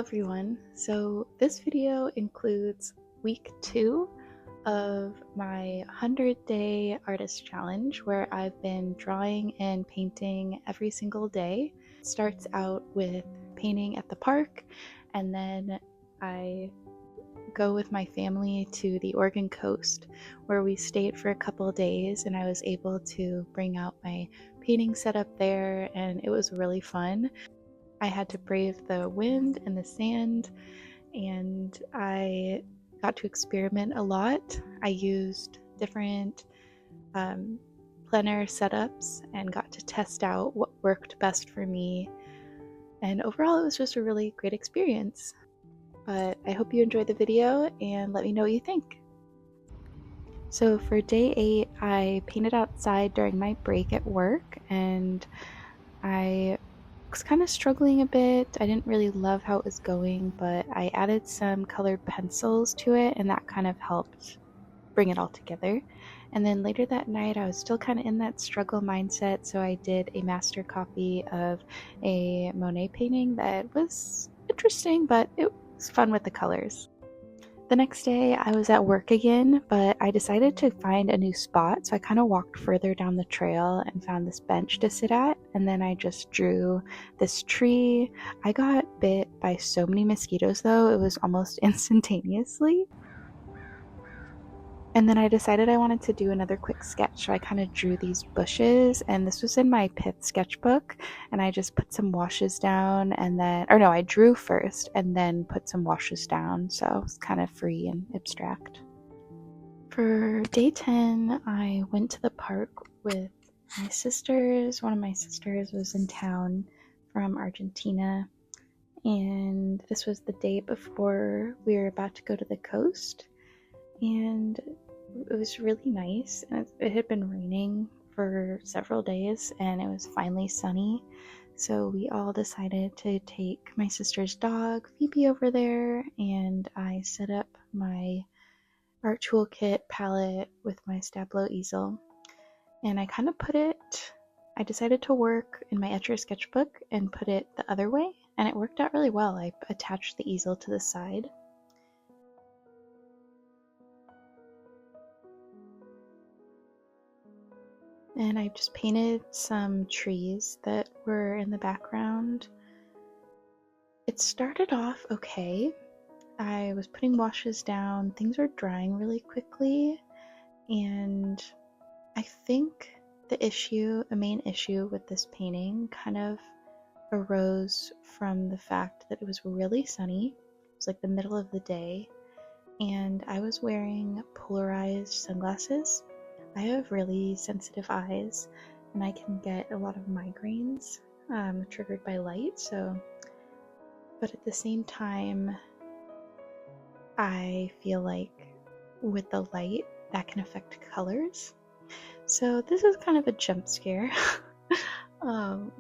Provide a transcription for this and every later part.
everyone. So this video includes week 2 of my 100-day artist challenge, where I've been drawing and painting every single day. It starts out with painting at the park, and then I go with my family to the Oregon coast, where we stayed for a couple of days, and I was able to bring out my painting setup there, and it was really fun. I had to brave the wind and the sand, and I got to experiment a lot. I used different plein air setups and got to test out what worked best for me. And overall, it was just a really great experience. But I hope you enjoyed the video and let me know what you think. So for day 8, I painted outside during my break at work, and I was kind of struggling a bit. I didn't really love how it was going, but I added some colored pencils to it, and that kind of helped bring it all together. And then later that night, I was still kind of in that struggle mindset, so I did a master copy of a Monet painting that was interesting, but it was fun with the colors. The next day I was at work again, but I decided to find a new spot, so I kind of walked further down the trail and found this bench to sit at, and then I just drew this tree. I got bit by so many mosquitoes though, it was almost instantaneously. And then I decided I wanted to do another quick sketch, so I kind of drew these bushes, and this was in my Pith sketchbook, and I just put some washes down, and then, or no, I drew first and then put some washes down, so it's kind of free and abstract. For day 10, I went to the park with my sisters. One of my sisters was in town from Argentina, and this was the day before we were about to go to the coast, and it was really nice. And it had been raining for several days, and it was finally sunny, so we all decided to take my sister's dog Phoebe over there, and I set up my art toolkit palette with my Stablo easel, and I kind of I decided to work in my Etcher sketchbook and put it the other way, and it worked out really well. I attached the easel to the side. And I just painted some trees that were in the background. It started off okay. I was putting washes down, things were drying really quickly, and I think a main issue with this painting kind of arose from the fact that it was really sunny. It was like the middle of the day, and I was wearing polarized sunglasses. I have really sensitive eyes, and I can get a lot of migraines triggered by light, but at the same time, I feel like with the light, that can affect colors. So this is kind of a jump scare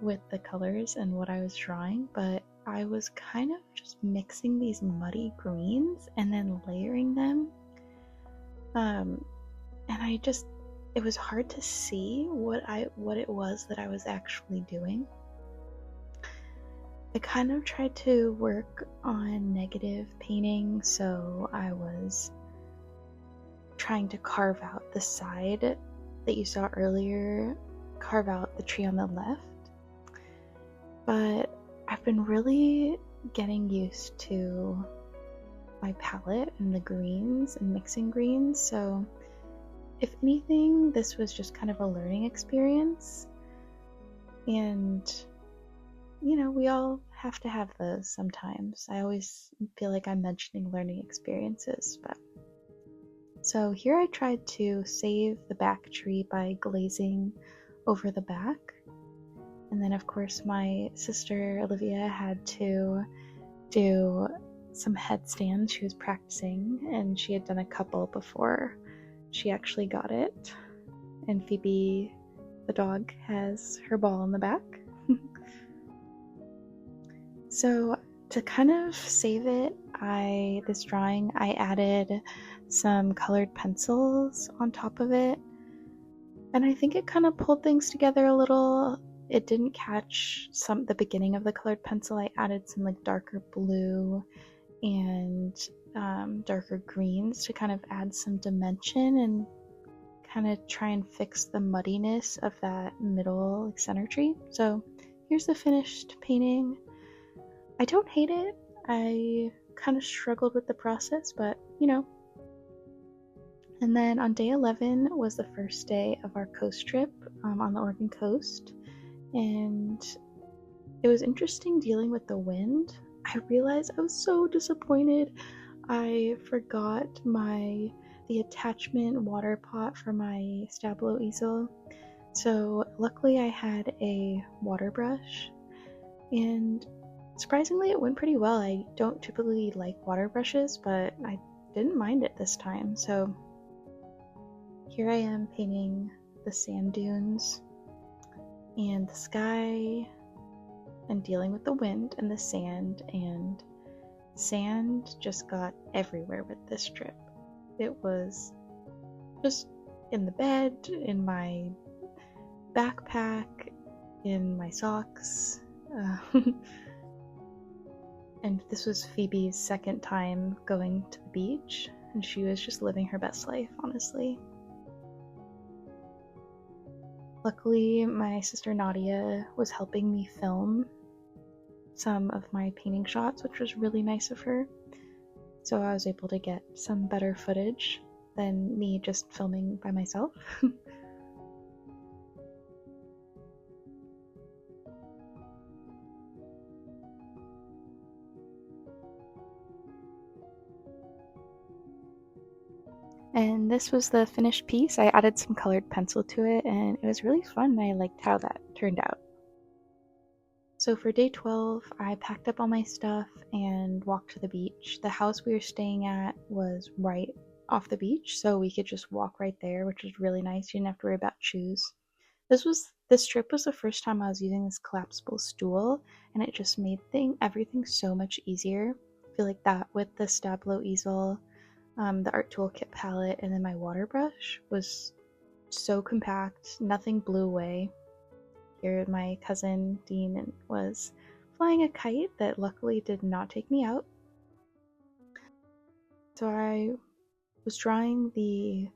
with the colors and what I was drawing, but I was kind of just mixing these muddy greens and then layering them. And it was hard to see what it was that I was actually doing. I kind of tried to work on negative painting, so I was trying to carve out the side that you saw earlier, carve out the tree on the left. But I've been really getting used to my palette and the greens and mixing greens, so if anything, this was just kind of a learning experience. And, you know, we all have to have those sometimes. I always feel like I'm mentioning learning experiences, but so here I tried to save the back tree by glazing over the back. And then of course my sister Olivia had to do some headstands. She was practicing, and she had done a couple before she actually got it. And Phoebe, the dog, has her ball in the back. So to kind of save it, this drawing, I added some colored pencils on top of it, and I think it kind of pulled things together a little. it didn't catch the beginning of the colored pencil. I added some like darker blue and darker greens to kind of add some dimension and kind of try and fix the muddiness of that middle like, center tree. So here's the finished painting. I don't hate it. I kind of struggled with the process, but you know. And then on day 11 was the first day of our coast trip on the Oregon coast. And it was interesting dealing with the wind. I realized I was so disappointed. I forgot the attachment water pot for my Stablo easel. So luckily I had a water brush, and surprisingly it went pretty well. I don't typically like water brushes, but I didn't mind it this time. So here I am painting the sand dunes and the sky and dealing with the wind and the sand, and sand just got everywhere with this trip. It was just in the bed, in my backpack, in my socks. And this was Phoebe's second time going to the beach, and she was just living her best life, honestly. Luckily, my sister Nadia was helping me film some of my painting shots, which was really nice of her. So I was able to get some better footage than me just filming by myself. And this was the finished piece. I added some colored pencil to it, and it was really fun. I liked how that turned out. So for day 12, I packed up all my stuff and walked to the beach. The house we were staying at was right off the beach, so we could just walk right there, which was really nice. You didn't have to worry about shoes. This trip was the first time I was using this collapsible stool, and it just made everything so much easier. I feel like that with the Stablo easel, the art toolkit palette, and then my water brush was so compact. Nothing blew away. Here, my cousin Dean was flying a kite that luckily did not take me out. So I was drawing the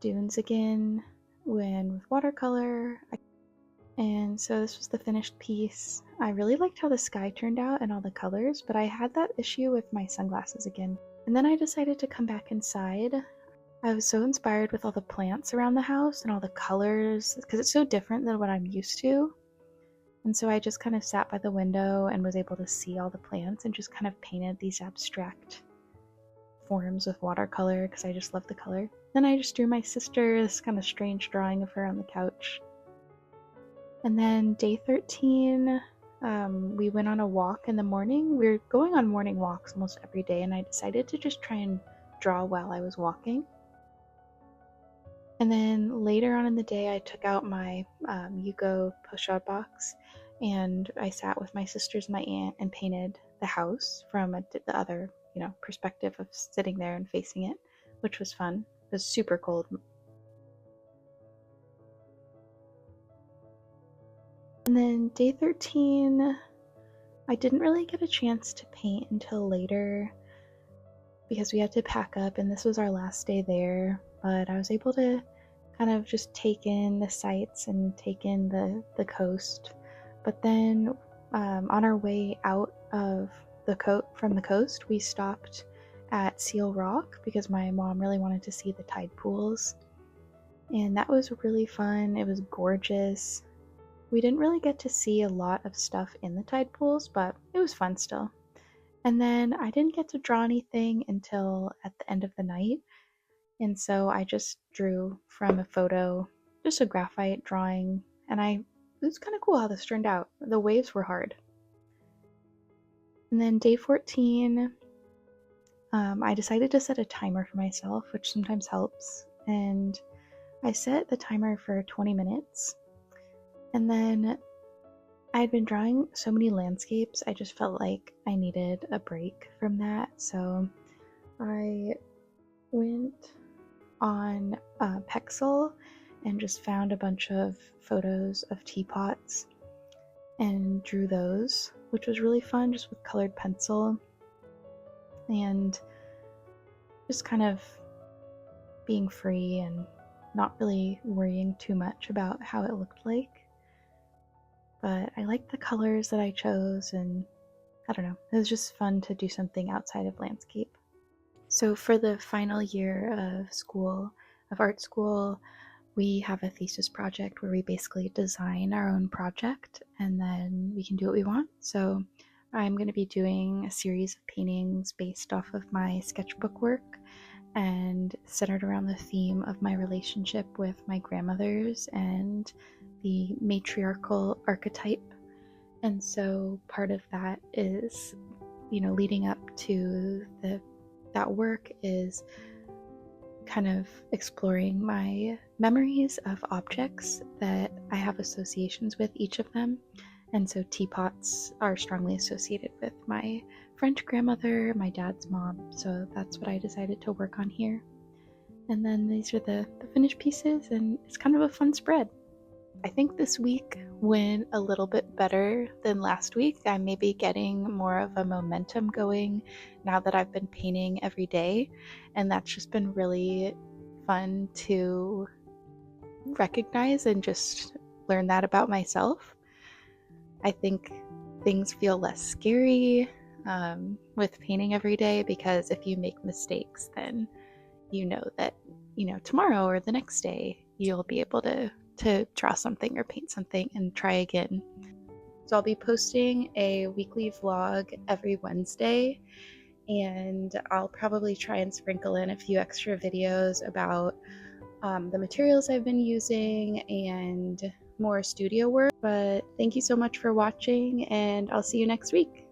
dunes again with watercolor. And so this was the finished piece. I really liked how the sky turned out and all the colors, but I had that issue with my sunglasses again. And then I decided to come back inside. I was so inspired with all the plants around the house and all the colors, because it's so different than what I'm used to. And so I just kind of sat by the window and was able to see all the plants and just kind of painted these abstract forms with watercolor because I just love the color. Then I just drew my sister this kind of strange drawing of her on the couch. And then day 13, we went on a walk in the morning. We were going on morning walks almost every day, and I decided to just try and draw while I was walking. And then later on in the day, I took out my Yugo push-out box, and I sat with my sisters and my aunt and painted the house from the other, perspective of sitting there and facing it, which was fun. It was super cold. And then day 13, I didn't really get a chance to paint until later because we had to pack up, and this was our last day there. But I was able to kind of just take in the sights and take in the coast. But then on our way out of from the coast, we stopped at Seal Rock because my mom really wanted to see the tide pools. And that was really fun. It was gorgeous. We didn't really get to see a lot of stuff in the tide pools, but it was fun still. And then I didn't get to draw anything until at the end of the night. And so I just drew from a photo, just a graphite drawing, and it was kind of cool how this turned out. The waves were hard. And then day 14, I decided to set a timer for myself, which sometimes helps. And I set the timer for 20 minutes. And then I had been drawing so many landscapes, I just felt like I needed a break from that. So I went on Pexel and just found a bunch of photos of teapots. and drew those, which was really fun, just with colored pencil and just kind of being free and not really worrying too much about how it looked like. But I liked the colors that I chose, and I don't know, it was just fun to do something outside of landscape. So for the final year of school, of art school, we have a thesis project where we basically design our own project and then we can do what we want. So I'm going to be doing a series of paintings based off of my sketchbook work and centered around the theme of my relationship with my grandmothers and the matriarchal archetype. And so part of that is, leading up to that work is kind of exploring my memories of objects that I have associations with each of them. And so teapots are strongly associated with my French grandmother, my dad's mom. So that's what I decided to work on here. And then these are the finished pieces, and it's kind of a fun spread. I think this week went a little bit better than last week. I'm maybe getting more of a momentum going now that I've been painting every day, and that's just been really fun to recognize and just learn that about myself. I think things feel less scary with painting every day, because if you make mistakes, then you know that, tomorrow or the next day you'll be able to draw something or paint something and try again. So I'll be posting a weekly vlog every Wednesday, and I'll probably try and sprinkle in a few extra videos about the materials I've been using and more studio work. But thank you so much for watching, and I'll see you next week.